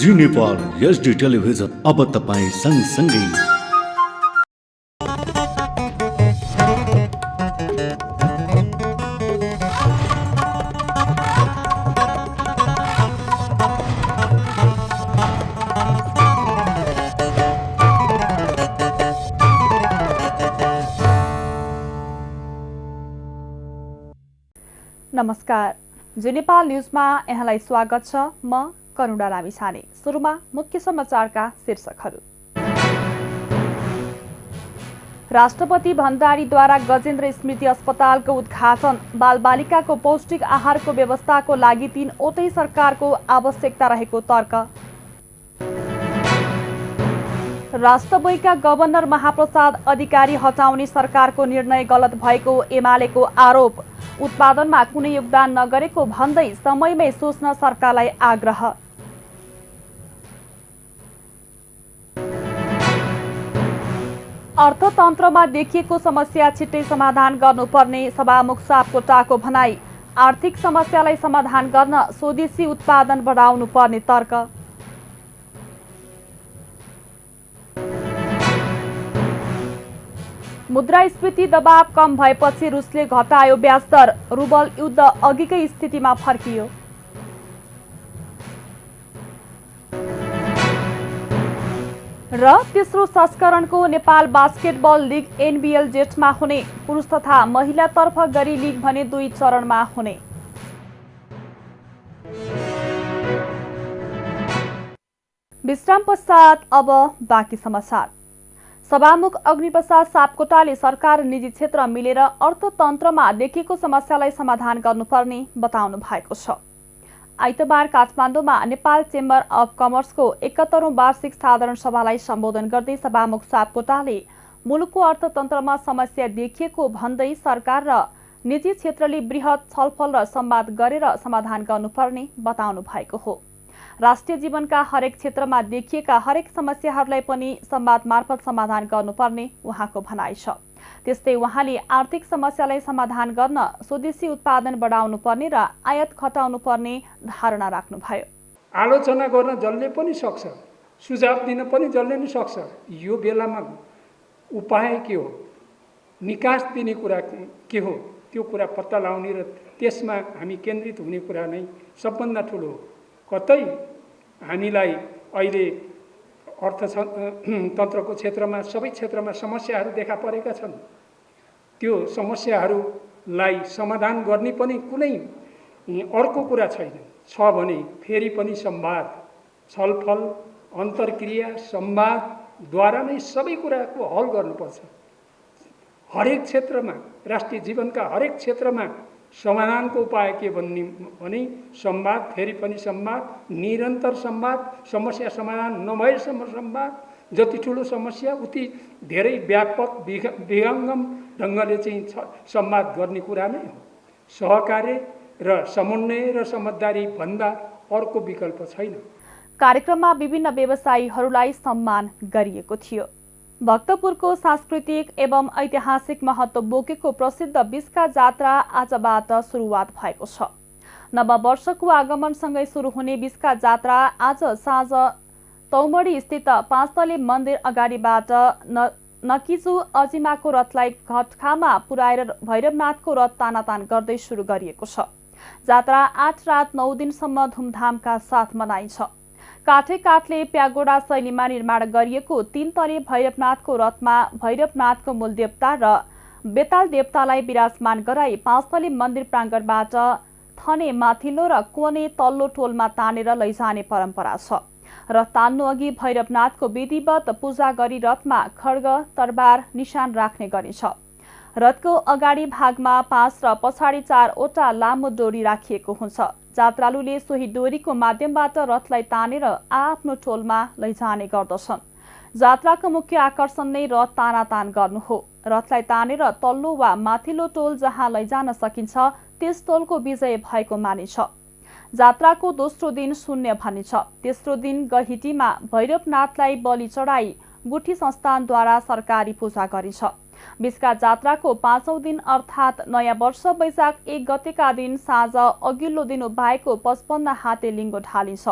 जी Nepal HD television अब तपाईं सँगसँगै। नमस्कार, जी नेपाल न्यूजमा यहाँलाई स्वागत छ। म करुणा लामिछाने। सुरुमा मुख्य समाचारका शीर्षकहरू। राष्ट्रपति भण्डारीद्वारा गजेन्द्र स्मृति अस्पतालको उद्घाटन। बालबालिकाको पौष्टिक आहारको व्यवस्थाको लागि 3वटै सरकारको आवश्यकता रहेको तर्क। राष्ट्रपतिका गभर्नर महाप्रसाद अधिकारी हटाउने सरकारको निर्णय गलत भएको एमालेको आरोप। उत्पादनमा कुनै योगदान नगरेको भन्दै समयमै सोच्न सरकारलाई आग्रह। अर्थतन्त्रमा देखिएको समस्या छिट्टै समाधान गर्नुपर्ने सभामुख सापकोटाको भनाई। आर्थिक समस्यालाई समाधान गर्न स्वदेशी उत्पादन बढाउनु पर्ने तर्क। मुद्रास्फीति दबाव कम भएपछि रुसले घटायो ब्याज दर। रुबल युद्ध अघिकै स्थितिमा फर्कियो। र तेस्रो संस्करणको नेपाल बास्केटबल लिग एनबीएल जेठमा हुने। पुरुष तथा महिलातर्फ गरी लिग भने 2 चरणमा हुने। विश्राम पश्चात अब बाँकी समाचार। सभामुख अग्निप्रसाद सापकोटाले सरकार निजी क्षेत्र मिलेर अर्थतन्त्रमा देखिएको समस्यालाई समाधान गर्नुपर्ने बताउनु भएको छ। आइतबार काठमाडौँमा नेपाल चेम्बर अफ कमर्सको 71औं वार्षिक साधारण सभालाई सम्बोधन गर्दै सभामुख सापकोटाले मुलुकको अर्थतन्त्रमा समस्या देखिएको भन्दै सरकार र निजी क्षेत्रले बृहत छलफल र संवाद गरेर समाधान गर्नुपर्ने बताउनु भएको हो। राष्ट्रिय जीवनका हरेक क्षेत्रमा देखिएका हरेक समस्याहरूलाई पनि संवाद मार्फत समाधान गर्नुपर्ने उहाँको भनाइ छ। त्यस्तै उहाँले आर्थिक समस्यालाई समाधान गर्न स्वदेशी उत्पादन बढाउनु पर्ने र आयात घटाउनु पर्ने धारणा राख्नुभयो। आलोचना गर्न जसले पनि सक्छ, सुझाव दिन पनि जसले नै सक्छ। यो बेलामा उपाय के हो, निकास दिने कुरा के हो, त्यो कुरा पत्ता लगाउने र त्यसमा हामी केन्द्रित हुने कुरा नै सबभन्दा ठुलो हो। कतै हामीलाई अहिले अर्थतन्त्रको क्षेत्रमा सबै क्षेत्रमा समस्याहरू देखा परेका छन्। त्यो समस्याहरूलाई समाधान गर्ने पनि कुनै अर्को कुरा छैन। छ भने फेरि पनि संवाद, छलफल, अन्तर्क्रिया, संवादद्वारा नै सबै कुराको हल गर्नुपर्छ। हरेक क्षेत्रमा, राष्ट्रिय जीवनका हरेक क्षेत्रमा समाधानको उपाय के भन्ने भने संवाद, फेरि पनि संवाद, निरन्तर संवाद, समस्या समाधान नभएसम्म संवाद। जति ठुलो समस्या उति धेरै व्यापक विहङ्गम ढङ्गले चाहिँ संवाद गर्ने कुरा नै हो। सहकार्य र समन्वय र समझदारी भन्दा अर्को विकल्प छैन। कार्यक्रममा विभिन्न व्यवसायीहरूलाई सम्मान गरिएको थियो। भक्तपुरको सांस्कृतिक एवं ऐतिहासिक महत्त्व बोकेको प्रसिद्ध बिस्का जात्रा आजबाट सुरुवात भएको छ। नववर्षको आगमनसँगै सुरु हुने बिस्का जात्रा आज साँझ तौमडी स्थित 5 तले मन्दिर अगाडिबाट नकिचु अजिमाको रथलाई घटखामा पुर्याएर भैरवनाथको रथ तानातान गर्दै सुरु गरिएको छ। जात्रा 8 रात 9 दिनसम्म धुमधामका साथ मनाइन्छ। काठे काठले प्यागोडा शैलीमा निर्माण गरिएको 3 तले भैरवनाथको रथमा भैरवनाथको मूल देवता र बेताल देवतालाई विराजमान गराई 5 तले मन्दिर प्राङ्गणबाट थने माथिल्लो र कोने तल्लो टोलमा तानेर लैजाने परम्परा छ। रथ तान्नु अघि भैरवनाथको विधिवत पूजा गरी रथमा खड्ग, तरबार, निशान राख्ने गरिन्छ। रथको अगाडि भागमा 5 र पछाडि 4वटा लामो डोरी राखिएको हुन्छ। जात्रालुले सोही डोरीको माध्यमबाट रथलाई तानेर आफ्नो टोलमा लैजाने गर्दछन्। जात्राको मुख्य आकर्षण नै रथ तानातान गर्नु हो। रथलाई तानेर तल्लो वा माथिल्लो टोल जहाँ लैजान सकिन्छ त्यस टोलको विजय भएको मानिन्छ। जात्राको दोस्रो दिन शून्य भनिन्छ। तेस्रो दिन गहिटीमा भैरवनाथलाई बलि चढाई गुठी संस्थानद्वारा सरकारी पूजा गरिन्छ। बिस्का जात्राको 5औं दिन अर्थात् नयाँ वर्ष वैशाख 1 गतेका दिन साँझ अघिल्लो दिन उभाएको 55 हाते लिङ्गो ढालिन्छ।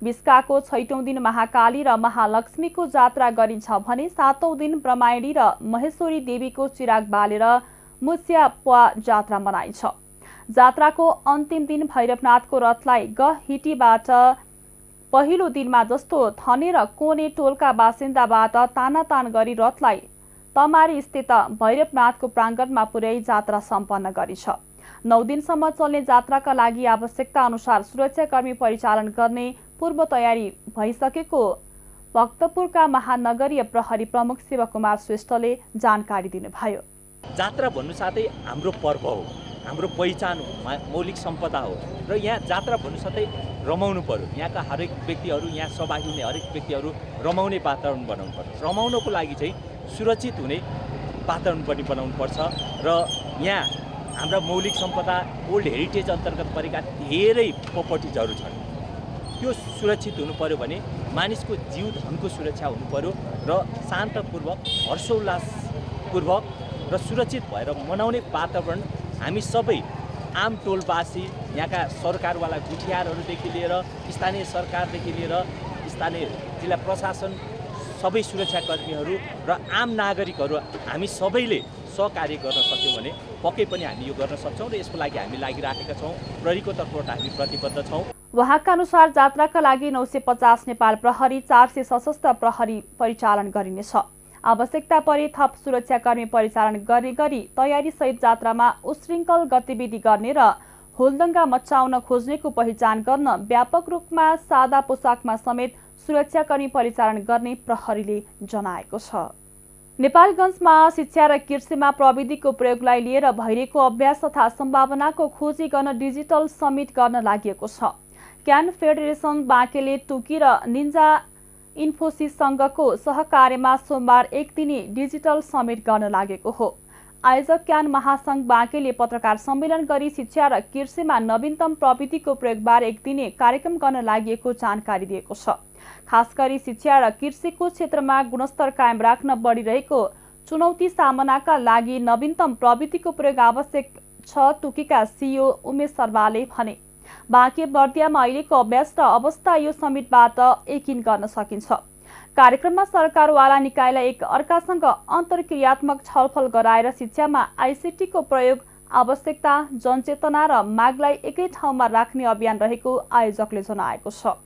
बिस्काको 6औं दिन महाकाली र महालक्ष्मीको जात्रा गरिन्छ भने 7औं दिन ब्रह्मायणी र महेश्वरी देवीको चिराग बालेर मुस्याप्वा जात्रा मनाइन्छ। जात्राको अन्तिम दिन भैरवनाथको रथलाई गहिटीबाट पहिलो दिनमा जस्तो थने र कोने टोलका बासिन्दाबाट तानातान गरी रथलाई तमारी स्थित भैरवनाथको प्राङ्गणमा पुर्याई जात्रा सम्पन्न गरिन्छ। 9 दिनसम्म चल्ने जात्राका लागि आवश्यकता अनुसार सुरक्षाकर्मी परिचालन गर्ने पूर्व तयारी भइसकेको भक्तपुरका महानगरीय प्रहरी प्रमुख शिवकुमार श्रेष्ठले जानकारी दिनुभयो। जात्रा भन्नु साथै हाम्रो पर्व हो, हाम्रो पहिचान हो, मौलिक सम्पदा हो र यहाँ जात्रा भन्नु साथै रमाउनु पर्यो। यहाँका हरेक व्यक्तिहरू, यहाँ सहभागी हुने हरेक व्यक्तिहरू रमाउने वातावरण बनाउनु पर्छ। रमाउनको लागि चाहिँ सुरक्षित हुने वातावरण पनि बनाउनु पर्छ र यहाँ हाम्रा मौलिक सम्पदा ओल्ड हेरिटेज अन्तर्गत परेका धेरै प्रपर्टिजहरू छन्। त्यो सुरक्षित हुनु पर्यो भने मानिसको जीव धनको सुरक्षा हुनु पर्यो र शान्तपूर्वक हर्षोल्लासपूर्वक र सुरक्षित भएर मनाउने वातावरण हामी सबै आम टोलवासी, यहाँका सरकारवाला गुठियारहरूदेखि लिएर स्थानीय सरकारदेखि लिएर स्थानीय जिल्ला प्रशासन, सबै सुरक्षाकर्मीहरू र आम नागरिकहरू हामी सबैले सहकार्य गर्न सक्यौँ भने पक्कै पनि हामी यो गर्न सक्छौँ र यसको लागि हामी लागिराखेका छौँ। प्रहरीको तर्फबाट हामी प्रतिबद्ध छौँ। उहाँका अनुसार जात्राका लागि 950 नेपाल प्रहरी, 400 सशस्त्र प्रहरी परिचालन गरिनेछ। आवश्यकता परे थप सुरक्षाकर्मी परिचालन गर्ने गरी तयारीसहित जात्रामा उशृङ्खल गतिविधि गर्ने र हुलदङ्गा मचाउन खोज्नेको पहिचान गर्न व्यापक रूपमा सादा पोसाकमा समेत सुरक्षाकर्मी परिचालन गर्ने प्रहरीले जनाएको छ। नेपालगञ्जमा शिक्षा र कृषिमा प्रविधिको प्रयोगलाई लिएर भइरहेको अभ्यास तथा सम्भावनाको खोजी गर्न डिजिटल समिट गर्न लागि छ। क्यान फेडरेसन बाँकेले टुकी र निन्जा इन्फोसिससँगको सहकार्यमा सोमबार 1 दिने डिजिटल समिट गर्न लागेको हो। आयोजक क्यान महासंघ बाँकेले पत्रकार सम्मेलन गरी शिक्षा र कृषिमा नवीनतम प्रविधिको प्रयोगबारे 1 दिने कार्यक्रम गर्न लागि जानकारी दिएको छ। खास गरी शिक्षा र कृषिको क्षेत्रमा गुणस्तर कायम राख्न बढिरहेको चुनौती सामनाका लागि नवीनतम प्रविधिको प्रयोग आवश्यक छ, टुकीका सिइओ उमेश शर्माले भने। बाँके बर्दियामा अहिलेको अभ्यास र अवस्था यो समिटबाट यकिन गर्न सकिन्छ। कार्यक्रममा सरकारवाला निकायलाई एक अर्कासँग अन्तर्क्रियात्मक छलफल गराएर शिक्षामा आइसिटीको प्रयोग, आवश्यकता, जनचेतना र मागलाई एकै ठाउँमा राख्ने अभियान रहेको आयोजकले जनाएको छ।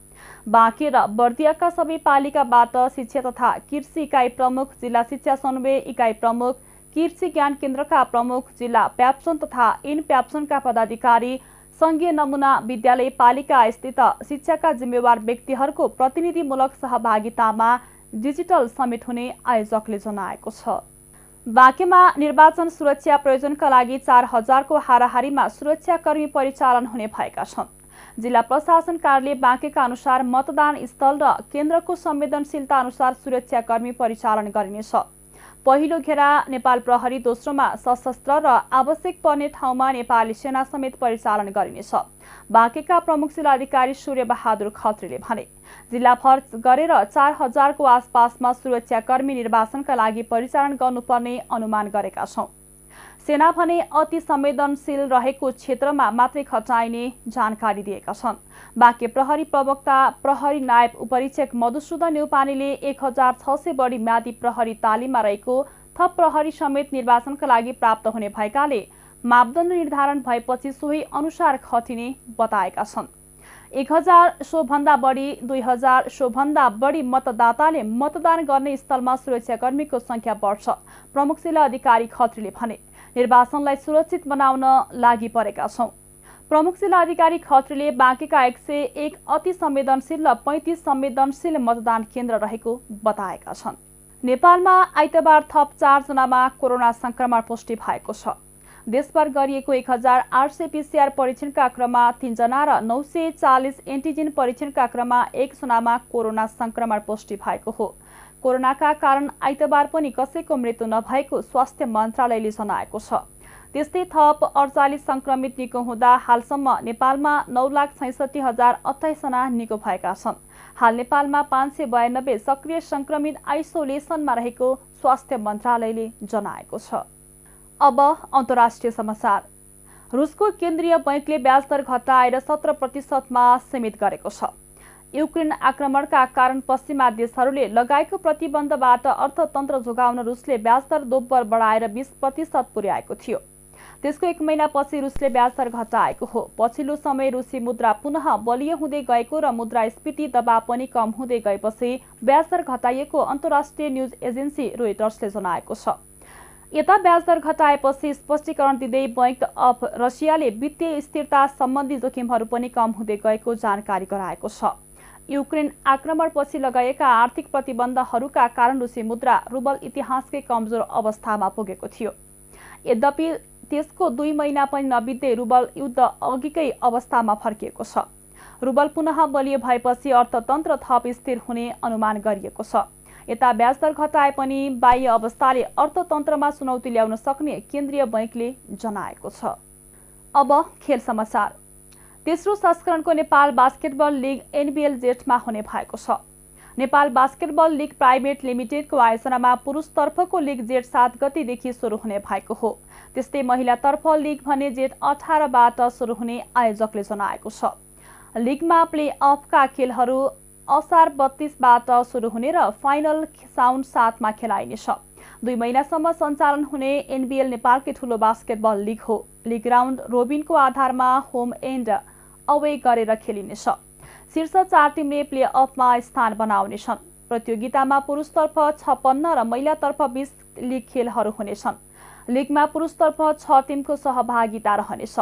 बाँके र बर्दियाका सबै पालिकाबाट शिक्षा तथा कृषि इकाइ प्रमुख, जिल्ला शिक्षा समन्वय इकाइ प्रमुख, कृषि ज्ञान केन्द्रका प्रमुख, जिल्ला प्याप्सन तथा इन प्याप्सनका पदाधिकारी, संघीय नमुना विद्यालय पालिका स्थित शिक्षाका जिम्मेवार व्यक्तिहरूको प्रतिनिधिमूलक सहभागितामा डिजिटल समिट हुने आयोजकले जनाएको छ। बाँकेमा निर्वाचन सुरक्षा प्रयोजनका लागि 4000 को हाराहारीमा सुरक्षाकर्मी परिचालन हुने भएका छन्। जिल्ला प्रशासन कार्यालय बाँकेका अनुसार मतदान स्थल र केन्द्रको संवेदनशीलता अनुसार सुरक्षाकर्मी परिचालन गरिनेछ। पहिलो घेरा नेपाल प्रहरी, दोस्रोमा सशस्त्र र आवश्यक पर्ने ठाउँमा नेपाली सेना समेत परिचालन गरिनेछ। बाँकेका प्रमुख जिल्लाधिकारी सूर्य बहादुर खत्रीले भने जिल्लाभर गरेर 4000 को आसपासमा सुरक्षाकर्मी निर्वाचनका लागि परिचालन गर्नुपर्ने अनुमान गरेका छौं। सेना भने अति संवेदनशील रहेको क्षेत्रमा मात्रै खटाइने जानकारी दिएका छन्। बाँके प्रहरी प्रवक्ता प्रहरी नायब उपरीक्षक मधुसूदन न्यौपानेले 1600 बढी म्यादी प्रहरी तालिममा रहेको थप प्रहरी समेत निर्वाचनका लागि प्राप्त हुने भएकाले मापदण्ड निर्धारण भएपछि सोही अनुसार खटिने बताएका छन्। 1000 सो भन्दा बढी 2000 सो भन्दा बढी मतदाताले मतदान गर्ने स्थलमा सुरक्षाकर्मीको संख्या बढ्छ। प्रमुख जिल्ला अधिकारी खत्रीले भने निर्वाचनलाई सुरक्षित बनाउन लागि परेका छौं। प्रमुख जिल्ला अधिकारी खत्रीले बाँकेका 101 अति संवेदनशील र 35 संवेदनशील मतदान केन्द्र रहेको बताएका छन्। नेपालमा आइतबार थप 4 जनामा कोरोना संक्रमण पुष्टि भएको छ। देशभर गरिएको 1800 पीसीआर परीक्षणका क्रममा 3 जना र 940 एन्टिजेन परीक्षणका क्रममा 1 जनामा कोरोना संक्रमण पुष्टि भएको हो। कोरोनाका कारण आइतबार पनि कसैको मृत्यु नभएको स्वास्थ्य मन्त्रालयले जनाएको छ। त्यस्तै थप 48 संक्रमित निको हुँदा हालसम्म नेपालमा 9,66,028 जना निको भएका छन्। हाल नेपालमा 592 सक्रिय संक्रमित आइसोलेसनमा रहेको स्वास्थ्य मन्त्रालयले जनाएको छ। अब अन्तर्राष्ट्रिय समाचार। रुसको केन्द्रीय बैंकले ब्याज दर घटाएर 17% मा सीमित गरेको छ। युक्रेन आक्रमणका कारण पश्चिमा देशहरूले लगाएको प्रतिबन्धबाट अर्थतन्त्र जोगाउन रुसले ब्याजदर दोब्बर बढाएर 20% पुर्याएको थियो। त्यसको 1 महिनापछि रुसले ब्याजदर घटाएको हो। पछिल्लो समय रुसी मुद्रा पुनः बलिय हुँदै गएको र मुद्रास्फीति दबाव पनि कम हुँदै गएपछि ब्याजदर घटाइएको अन्तर्राष्ट्रिय न्युज एजेन्सी रोइटर्सले जनाएको छ। यता ब्याजदर घटाएपछि स्पष्टीकरण दिँदै बैंक अफ रसियाले वित्तीय स्थिरता सम्बन्धी जोखिमहरू पनि कम हुँदै गएको जानकारी गराएको छ। युक्रेन आक्रमणपछि लगाएका आर्थिक प्रतिबन्धहरूका कारण रुसी मुद्रा रुबल इतिहासकै कमजोर अवस्थामा पुगेको थियो। यद्यपि त्यसको 2 महिना पनि नबित्दै रुबल युद्ध अघिकै अवस्थामा फर्किएको छ। रुबल पुनः बलियो भएपछि अर्थतन्त्र थप स्थिर हुने अनुमान गरिएको छ। यता ब्याजदर घटाए पनि बाह्य अवस्थाले अर्थतन्त्रमा चुनौती ल्याउन सक्ने केन्द्रीय बैंकले जनाएको छ। अब खेल समाचार। तेस्रो संस्करणको नेपाल बास्केटबल लिग एनबिएल जेठमा हुने भएको छ। नेपाल बास्केटबल लिग प्राइभेट लिमिटेडको आयोजनामा पुरुषतर्फको लिग जेठ 7 गतेदेखि सुरु हुने भएको हो। त्यस्तै महिलातर्फ लिग भने जेठ 18बाट सुरु हुने आयोजकले जनाएको छ। लिगमा प्ले अफका खेलहरू असार 32बाट सुरु हुने र फाइनल साउन 7मा खेलाइनेछ। 2 महिनासम्म सञ्चालन हुने एनबिएल नेपालकै ठूलो बास्केटबल लिग हो। लिग राउन्ड रोबिनको आधारमा होम एन्ड अवे गरेर खेलिनेछ। शीर्ष 4 टिमले प्ले अफमा स्थान बनाउनेछन्। प्रतियोगितामा पुरुषतर्फ 56 र महिलातर्फ 20 लिग खेलहरू हुनेछन्। लिगमा पुरुषतर्फ 6 टिमको सहभागिता रहनेछ।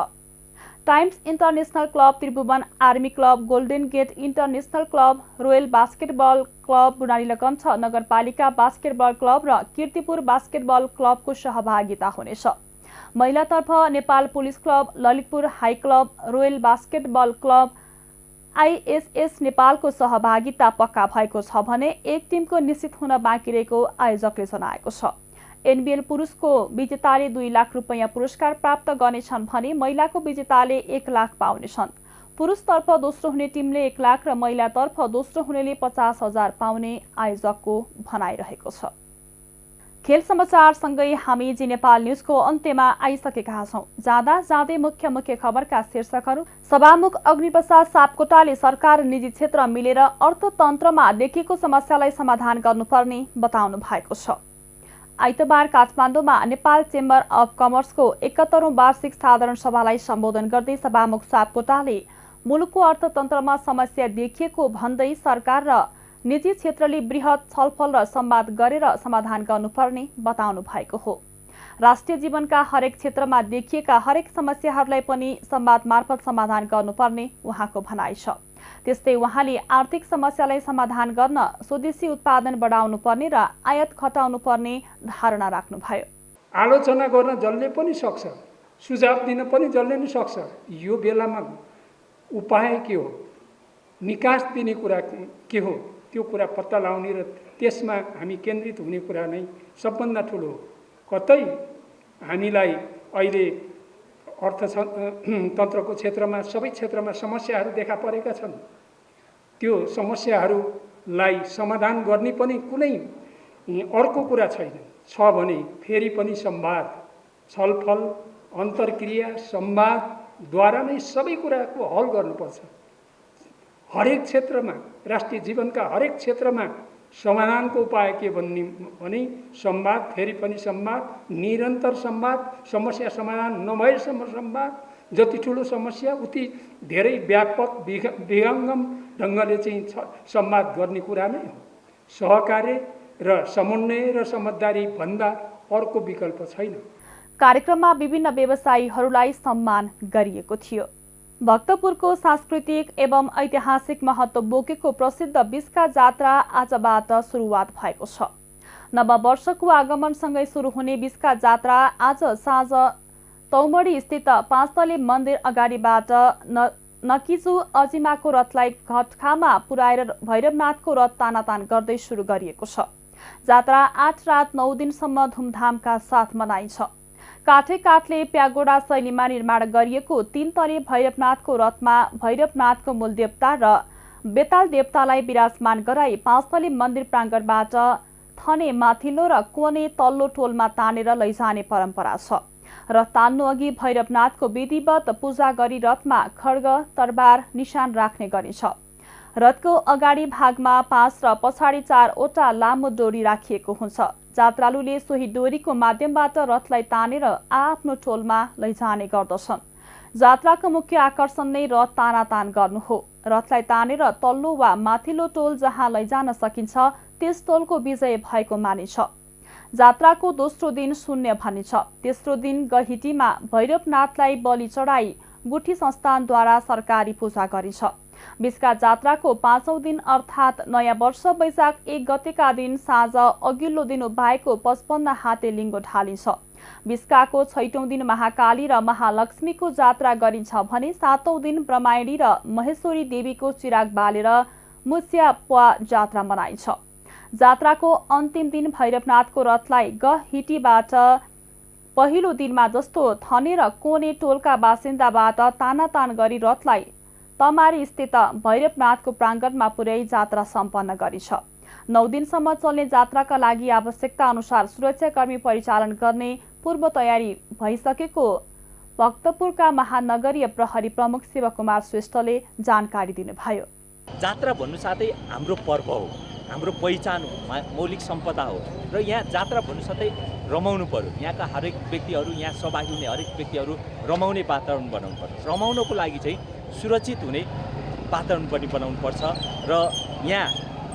Times International club Tribhuvan, army club, golden gate international club, royal basketball club Budhanilkantha नगरपालिका बास्केटबल क्लब र कीर्तिपुर बास्केटबल क्लबको सहभागिता हुनेछ। महिलातर्फ Nepal police club, Lalitpur high club, royal basketball club, ISS नेपालको सहभागिता पक्का भएको छ भने एक टिमको निश्चित हुन बाँकी रहेको आयोजकले जनाएको छ। एनबिएल पुरुषको विजेताले 2 लाख रुपैयाँ पुरस्कार प्राप्त गर्नेछन् भने महिलाको विजेताले 1 लाख पाउनेछन्। पुरुषतर्फ दोस्रो हुने टिमले 1 लाख र महिलातर्फ दोस्रो हुनेले 50,000 पाउने आयोजकको भनाइरहेको छ। खेल समाचारसँगै हामी जी नेपाल न्युजको अन्त्यमा आइसकेका छौं। जाँदा जाँदै मुख्य खबरका शीर्षकहरू। सभामुख अग्निप्रसाद सापकोटाले सरकार निजी क्षेत्र मिलेर अर्थतन्त्रमा देखिएको समस्यालाई समाधान गर्नुपर्ने बताउनु भएको छ। आइतबार काठमाडौँमा नेपाल चेम्बर अफ कमर्सको 71औं वार्षिक साधारण सभालाई सम्बोधन गर्दै सभामुख सापकोटाले मुलुकको अर्थतन्त्रमा समस्या देखिएको भन्दै सरकार र निजी क्षेत्रले बृहत छलफल र संवाद गरेर समाधान गर्नुपर्ने बताउनु भएको हो। राष्ट्रिय जीवनका हरेक क्षेत्रमा देखिएका हरेक समस्याहरूलाई पनि संवाद मार्फत समाधान गर्नुपर्ने उहाँको भनाइ छ। त्यस्तै उहाँले आर्थिक समस्यालाई समाधान गर्न स्वदेशी उत्पादन बढाउनु पर्ने र आयात घटाउनु पर्ने धारणा राख्नुभयो। आलोचना गर्न जसले पनि सक्छ, सुझाव दिन पनि जसले नै सक्छ। यो बेलामा उपाय के हो, निकास दिने कुरा के हो, त्यो कुरा पत्ता लगाउने र त्यसमा हामी केन्द्रित हुने कुरा नै सबभन्दा ठुलो हो। कतै हामीलाई अहिले अर्थतन्त्रको क्षेत्रमा सबै क्षेत्रमा समस्याहरू देखा परेका छन्। त्यो समस्याहरूलाई समाधान गर्ने पनि कुनै अर्को कुरा छैन। छ भने फेरि पनि संवाद, छलफल, अन्तर्क्रिया, संवादद्वारा नै सबै कुराको हल गर्नुपर्छ। हरेक क्षेत्रमा, राष्ट्रिय जीवनका हरेक क्षेत्रमा समाधानको उपाय के भन्ने भने संवाद, फेरि पनि संवाद, निरन्तर संवाद, समस्या समाधान नभएसम्म संवाद। जति ठुलो समस्या उति धेरै व्यापक विहङ्गम ढङ्गले चाहिँ संवाद गर्ने कुरा नै हो। सहकार्य र समन्वय र समझदारी भन्दा अर्को विकल्प छैन। कार्यक्रममा विभिन्न व्यवसायीहरूलाई सम्मान गरिएको थियो। भक्तपुरको सांस्कृतिक एवं ऐतिहासिक महत्त्व बोकेको प्रसिद्ध बिस्का जात्रा आजबाट सुरुवात भएको छ। नववर्षको आगमनसँगै सुरु हुने बिस्का जात्रा आज साँझ तौमडी स्थित 5 तले मन्दिर अगाडिबाट नकिजु अजिमाको रथलाई घटखामा पुर्याएर भैरवनाथको रथ तानातान गर्दै सुरु गरिएको छ। जात्रा 8 रात 9 दिनसम्म धुमधामका साथ मनाइन्छ। काठले प्यागोडा शैलीमा निर्माण गरिएको 3 तले भैरवनाथको रथमा भैरवनाथको मूल देवता र बेताल देवतालाई विराजमान गराई 5 तले मन्दिर प्राङ्गणबाट थने माथिल्लो र कोने तल्लो टोलमा तानेर लैजाने परम्परा छ। रथ तान्नु अघि भैरवनाथको विधिवत पूजा गरी रथमा खड्ग, तरबार, निशान राख्ने गरिन्छ। रथको अगाडि भागमा 5 र पछाडि 4वटा लामो डोरी राखिएको हुन्छ। जात्रालुले सोही डोरीको माध्यमबाट रथलाई तानेर आफ्नो टोलमा लैजाने गर्दछन्। जात्राको मुख्य आकर्षण नै रथ तानातान गर्नु हो। रथलाई तानेर तल्लो वा माथिल्लो टोल जहाँ लैजान सकिन्छ त्यस टोलको विजय भएको मानिन्छ। जात्राको दोस्रो दिन शून्य भनिन्छ। तेस्रो दिन गहिटीमा भैरवनाथलाई बलि चढाई गुठी संस्थानद्वारा सरकारी पूजा गरिन्छ। बिचका जात्राको 5औं दिन अर्थात् नयाँ वर्ष वैशाख 1 गतेका दिन साँझ अघिल्लो दिन उभ्याएको 55 हाते लिङ्गो ढालिन्छ। बिचकाको 6औं दिन महाकाली र महालक्ष्मीको जात्रा गरिन्छ भने 7औं दिन ब्रह्मायणी र महेश्वरी देवीको चिराग बालेर मुस्याप्वा जात्रा मनाइन्छ। जात्राको अन्तिम दिन भैरवनाथको रथलाई गहिटीबाट पहिलो दिनमा जस्तो थने र कोने टोलका बासिन्दाबाट तानातान गरी रथलाई तमारी स्थित भैरवनाथको प्राङ्गणमा पुर्याई जात्रा सम्पन्न गरिन्छ। 9 दिनसम्म चल्ने जात्राका लागि आवश्यकता अनुसार सुरक्षाकर्मी परिचालन गर्ने पूर्व तयारी भइसकेको भक्तपुरका महानगरीय प्रहरी प्रमुख शिवकुमार श्रेष्ठले जानकारी दिनुभयो। जात्रा भन्नु साथै हाम्रो पर्व हो, हाम्रो पहिचान हो, मौलिक सम्पदा हो र यहाँ जात्रा भन्नु साथै रमाउनु पर्यो। यहाँका हरेक व्यक्तिहरू, यहाँ सहभागी हुने हरेक व्यक्तिहरू रमाउने वातावरण बनाउनु पर्छ। रमाउनको लागि चाहिँ सुरक्षित हुने वातावरण पनि बनाउनुपर्छ र यहाँ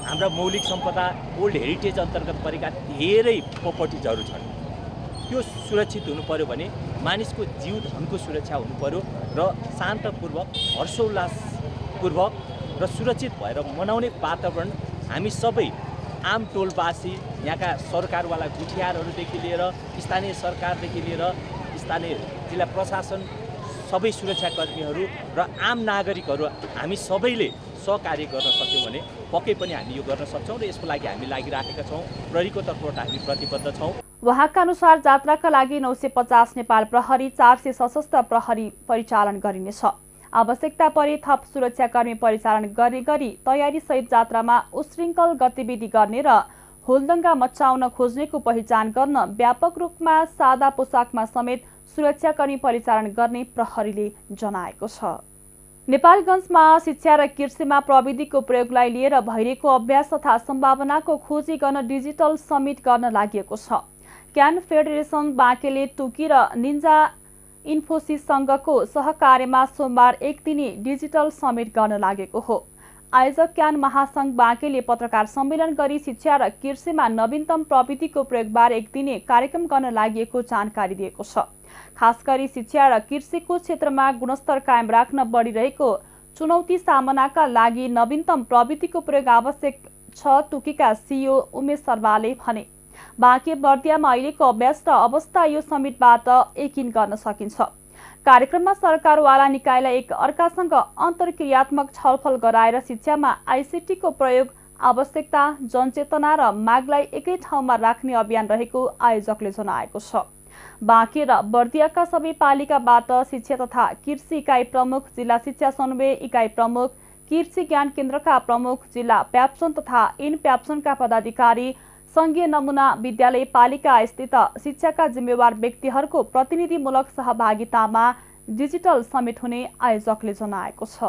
हाम्रा मौलिक सम्पदा ओल्ड हेरिटेज अन्तर्गत परेका धेरै प्रपर्टिजहरू छन्। त्यो सुरक्षित हुनु पर्यो भने मानिसको जीव धनको सुरक्षा हुनु पर्यो र शान्तपूर्वक हर्षोल्लासपूर्वक र सुरक्षित भएर मनाउने वातावरण हामी सबै आम टोलवासी, यहाँका सरकारवाला गुठियारहरूदेखि लिएर स्थानीय सरकारदेखि लिएर स्थानीय जिल्ला प्रशासन, सबै सुरक्षाकर्मीहरू र आम नागरिकहरू हामी सबैले सहकार्य गर्न सक्यौँ भने पक्कै पनि हामी यो गर्न सक्छौँ र यसको लागि हामी लागिराखेका छौँ। प्रहरीको तर्फबाट हामी प्रतिबद्ध छौँ। उहाँका अनुसार जात्राका लागि 950 नेपाल प्रहरी, 400 सशस्त्र प्रहरी परिचालन गरिनेछ। आवश्यकता परे थप सुरक्षाकर्मी परिचालन गर्ने गरी तयारी सहित जात्रामा उशृङ्खल गतिविधि गर्ने र हुलदङ्गा मचाउन खोज्नेको पहिचान गर्न व्यापक रूपमा सादा पोसाकमा समेत सुरक्षाकर्मी परिचालन गर्ने प्रहरीले जनाएको छ। नेपालगञ्जमा शिक्षा र कृषिमा प्रविधिको प्रयोगलाई लिएर भइरहेको अभ्यास तथा सम्भावनाको खोजी गर्न डिजिटल समिट गर्न लागि छ। क्यान फेडरेसन बाँकेले टुकी र निन्जा इन्फोसिससँगको सहकार्यमा सोमबार 1 दिने डिजिटल समिट गर्न लागेको हो। आयोजक क्यान महासंघ बाँकेले पत्रकार सम्मेलन गरी शिक्षा र कृषिमा नवीनतम प्रविधिको प्रयोगबारे 1 दिने कार्यक्रम गर्न लागि जानकारी दिएको छ। खास गरी शिक्षा र कृषिको क्षेत्रमा गुणस्तर कायम राख्न बढिरहेको चुनौती सामनाका लागि नवीनतम प्रविधिको प्रयोग आवश्यक छ, टुकीका सिइओ उमेश शर्माले भने। बाँके बर्दियामा अहिलेको अभ्यास र अवस्था यो समिटबाट यकिन गर्न सकिन्छ। कार्यक्रममा सरकारवाला निकायलाई एक अर्कासँग अन्तर्क्रियात्मक छलफल गराएर शिक्षामा आइसिटीको प्रयोग, आवश्यकता, जनचेतना र मागलाई एकै ठाउँमा राख्ने अभियान रहेको आयोजकले जनाएको छ। बाँके र बर्दियाका सबै पालिकाबाट शिक्षा तथा कृषि इकाइ प्रमुख, जिल्ला शिक्षा समन्वय इकाइ प्रमुख, कृषि ज्ञान केन्द्रका प्रमुख, जिल्ला प्याप्सन तथा इन प्याप्सनका पदाधिकारी, संघीय नमुना विद्यालय पालिका स्थित शिक्षाका जिम्मेवार व्यक्तिहरूको प्रतिनिधिमूलक सहभागितामा डिजिटल समिट हुने आयोजकले जनाएको छ।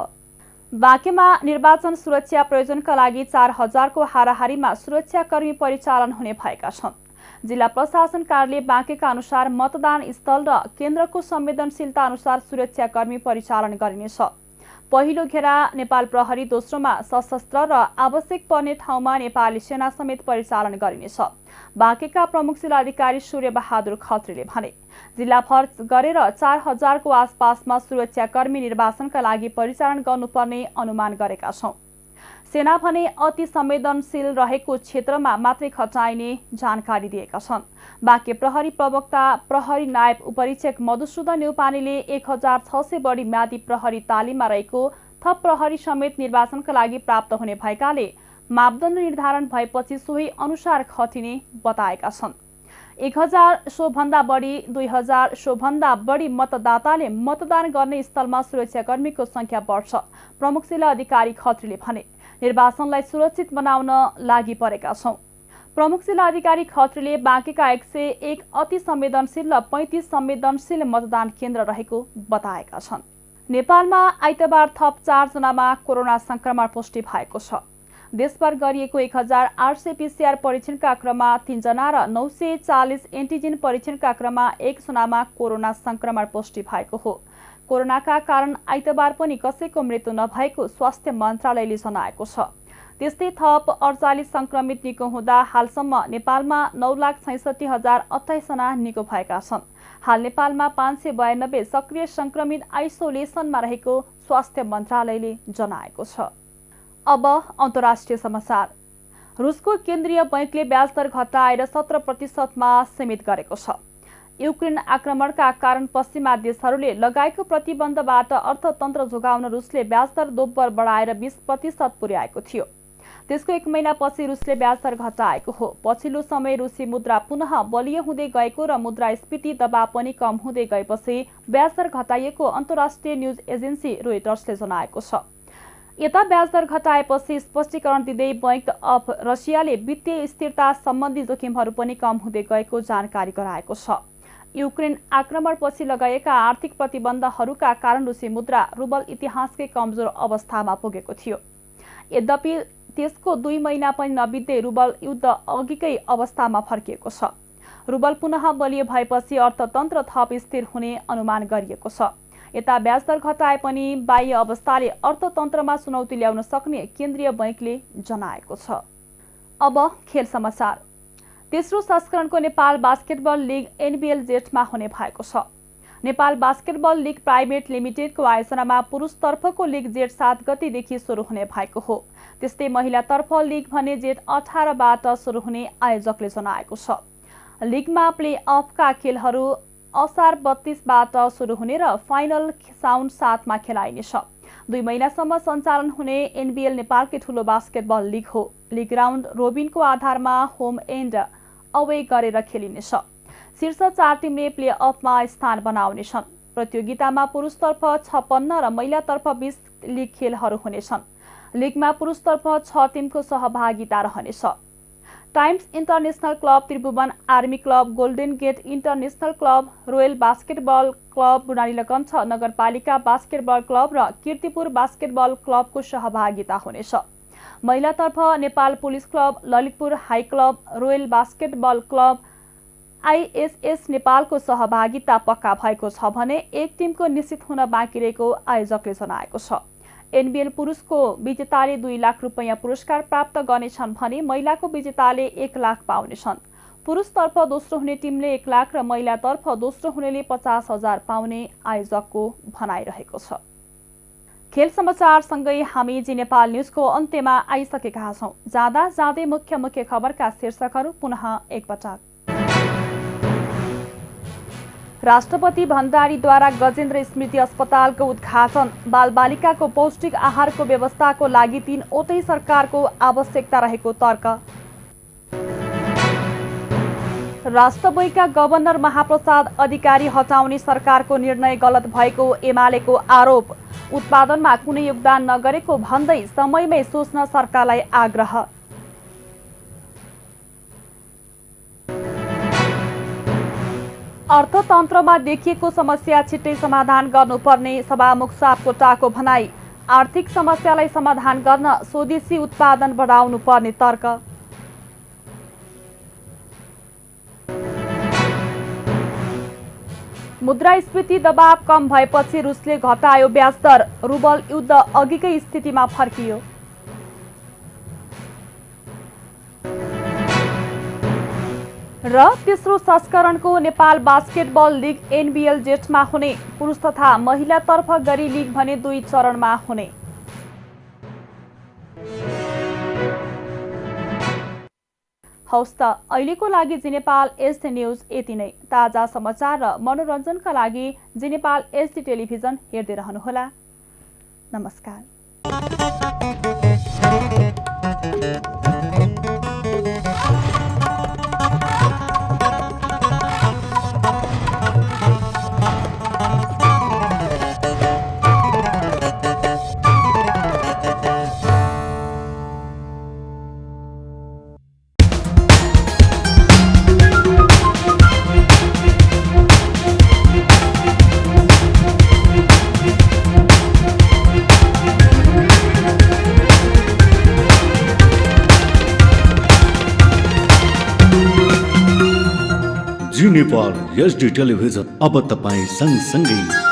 बाँकेमा निर्वाचन सुरक्षा प्रयोजनका लागि 4000 को हाराहारीमा सुरक्षाकर्मी परिचालन हुने भएका छन्। जिल्ला प्रशासन कार्यालय बाँकेका अनुसार मतदान स्थल र केन्द्रको संवेदनशीलता अनुसार सुरक्षाकर्मी परिचालन गरिनेछ। पहिलो घेरा नेपाल प्रहरी, दोस्रोमा सशस्त्र र आवश्यक पर्ने ठाउँमा नेपाली सेना समेत परिचालन गरिनेछ। बाँकेका प्रमुख जिल्लाधिकारी सूर्य बहादुर खत्रीले भने जिल्लाभर गरेर 4000 को आसपासमा सुरक्षाकर्मी निर्वाचनका लागि परिचालन गर्नुपर्ने अनुमान गरेका छौं। सेना भने अति संवेदनशील रहेको क्षेत्रमा मात्रै खटाइने जानकारी दिएका छन्। बाँके प्रहरी प्रवक्ता प्रहरी नायब उपरीक्षक मधुसूदन न्यौपानेले 1600 बढी म्यादी प्रहरी तालिममा रहेको थप प्रहरी समेत निर्वाचनका लागि प्राप्त हुने भएकाले मापदण्ड निर्धारण भएपछि सोही अनुसार खटिने बताएका छन्। 1000 सो भन्दा बढी 2000 सो भन्दा बढी मतदाताले मतदान गर्ने स्थलमा सुरक्षाकर्मीको संख्या बढ्छ। प्रमुख जिल्ला अधिकारी खत्रीले भने निर्वाचनलाई सुरक्षित बनाउन लागि परेका छौं। प्रमुख जिल्ला अधिकारी खत्रीले बाँकेका 101 अति संवेदनशील र 35 संवेदनशील मतदान केन्द्र रहेको बताएका छन्। नेपालमा आइतबार थप 4 जनामा कोरोना संक्रमण पुष्टि भएको छ। देशभर गरिएको 1800 पीसीआर परीक्षणका क्रममा 3 जना र 940 एन्टिजेन परीक्षणका क्रममा 1 जनामा कोरोना संक्रमण पुष्टि भएको हो। कोरोनाका कारण आइतबार पनि कसैको मृत्यु नभएको स्वास्थ्य मन्त्रालयले जनाएको छ। त्यस्तै थप 48 संक्रमित निको हुँदा हालसम्म नेपालमा 9,66,028 जना निको भएका छन्। हाल नेपालमा 592 सक्रिय संक्रमित आइसोलेसनमा रहेको स्वास्थ्य मन्त्रालयले जनाएको छ। अब अन्तर्राष्ट्रिय समाचार। रुसको केन्द्रीय बैंकले ब्याज दर घटाएर 17% सीमित गरेको छ। युक्रेन आक्रमणका कारण पश्चिमा देशहरूले लगाएको प्रतिबन्धबाट अर्थतन्त्र जोगाउन रुसले ब्याज दर दोब्बर बढाएर 20% पुर्याएको थियो। त्यसको 1 महिनापछि रुसले ब्याज दर घटाएको हो। पछिल्लो समय रुसी मुद्रा पुनः बलियो हुँदै गएको र मुद्रास्फीति दबाव पनि कम हुँदै गएपछि ब्याज दर घटाइएको अन्तर्राष्ट्रिय न्युज एजेन्सी रोइटर्सले जनाएको छ। यता ब्याज दर घटाएपछि स्पष्टीकरण दिँदै बैंक अफ रसियाले वित्तीय स्थिरता सम्बन्धी जोखिमहरू पनि कम हुँदै गएको जानकारी गराएको छ। युक्रेन आक्रमणपछि लगाएका आर्थिक प्रतिबन्धहरूका कारण रुसी मुद्रा रुबल इतिहासकै कमजोर अवस्थामा पुगेको थियो। यद्यपि त्यसको 2 महिना पनि नबित्दै रुबल युद्ध अघिकै अवस्थामा फर्किएको छ। रुबल पुनः बलियो भएपछि अर्थतन्त्र थप स्थिर हुने अनुमान गरिएको छ। यता ब्याज दर घटाए पनि बाह्य अवस्थाले अर्थतन्त्रमा चुनौती ल्याउन सक्ने केन्द्रीय बैंकले जनाएको छ। अब खेल समाचार। तेस्रो संस्करणको नेपाल बास्केटबल लिग एनबीएल जेठमा हुने भएको छ। नेपाल बास्केटबल लिग प्राइभेट लिमिटेडको आयोजनामा पुरुषतर्फको लिग जेठ 7 गतेदेखि सुरु हुने भएको हो। त्यस्तै महिलातर्फ लिग भने जेठ 18बाट सुरु हुने आयोजकले जनाएको छ। लिगमा प्ले अफका खेलहरू असार 32बाट सुरु हुने र फाइनल साउन 7मा खेलाइनेछ। 2 महिनासम्म सञ्चालन हुने एनबीएल नेपालकै ठूलो बास्केटबल लिग हो। लिग राउन्ड रोबिनको आधारमा होम एन्ड अवे गरेर खेलिनेछ। शीर्ष 4 टिमले प्ले अफमा स्थान बनाउनेछन्। प्रतियोगितामा पुरुषतर्फ 56 र महिलातर्फ 20 लिग खेलहरू हुनेछन्। लिगमा पुरुषतर्फ 6 टिमको सहभागिता रहनेछ। Times International club Tribhuvan, army club, golden gate international club, royal basketball club Budhanilkantha नगरपालिका बास्केटबल क्लब र कीर्तिपुर बास्केटबल क्लबको सहभागिता हुनेछ। महिलातर्फ Nepal police club, Lalitpur high club, royal basketball club, ISS नेपालको सहभागिता पक्का भएको छ भने एक टिमको निश्चित हुन बाँकी रहेको आयोजकले जनाएको छ। एनबीएल पुरुषको विजेताले 2 लाख रुपैयाँ पुरस्कार प्राप्त गर्नेछन् भने महिलाको विजेताले 1 लाख पाउनेछन्। पुरुषतर्फ दोस्रो हुने टिमले 1 लाख र महिलातर्फ दोस्रो हुनेले 50,000 पाउने आयोजकको भनाइरहेको छ। खेल समाचारसँगै हामी जी नेपाल न्युजको अन्त्यमा आइसकेका छौँ। जाँदा जाँदै मुख्य खबरका शीर्षकहरू पुनः एकपटक। राष्ट्रपति भण्डारीद्वारा गजेन्द्र स्मृति अस्पतालको उद्घाटन। बालबालिकाको पौष्टिक आहारको व्यवस्थाको लागि 3वटै सरकारको आवश्यकता रहेको तर्क। राष्ट्रपतिका गभर्नर महाप्रसाद अधिकारी हटाउने सरकारको निर्णय गलत भएको एमालेको आरोप। उत्पादनमा कुनै योगदान नगरेको भन्दै समयमै सोच्न सरकारलाई आग्रह। अर्थतन्त्रमा देखिएको समस्या छिट्टै समाधान गर्नुपर्ने सभामुख सापकोटाको भनाई। आर्थिक समस्यालाई समाधान गर्न स्वदेशी उत्पादन बढाउनु पर्ने तर्क। मुद्रास्फीति दबाव कम भएपछि रुसले घटायो ब्याज दर। रुबल युद्ध अघिकै स्थितिमा फर्कियो। र तेस्रो संस्करणको नेपाल बास्केटबल लिग एनबीएल जेठमा हुने। पुरुष तथा महिलातर्फ गरी लिग भने 2 चरणमा हुने। हौस् त अहिलेको लागि जी नेपाल एचडी न्युज यति नै। ताजा समाचार र मनोरञ्जनका लागि जी नेपाल एचडी टेलिभिजन हेर्दै रहनुहोला। नमस्कार। जी नेपाल HD टेलिभिजन अब तपाईँ सँगसँगै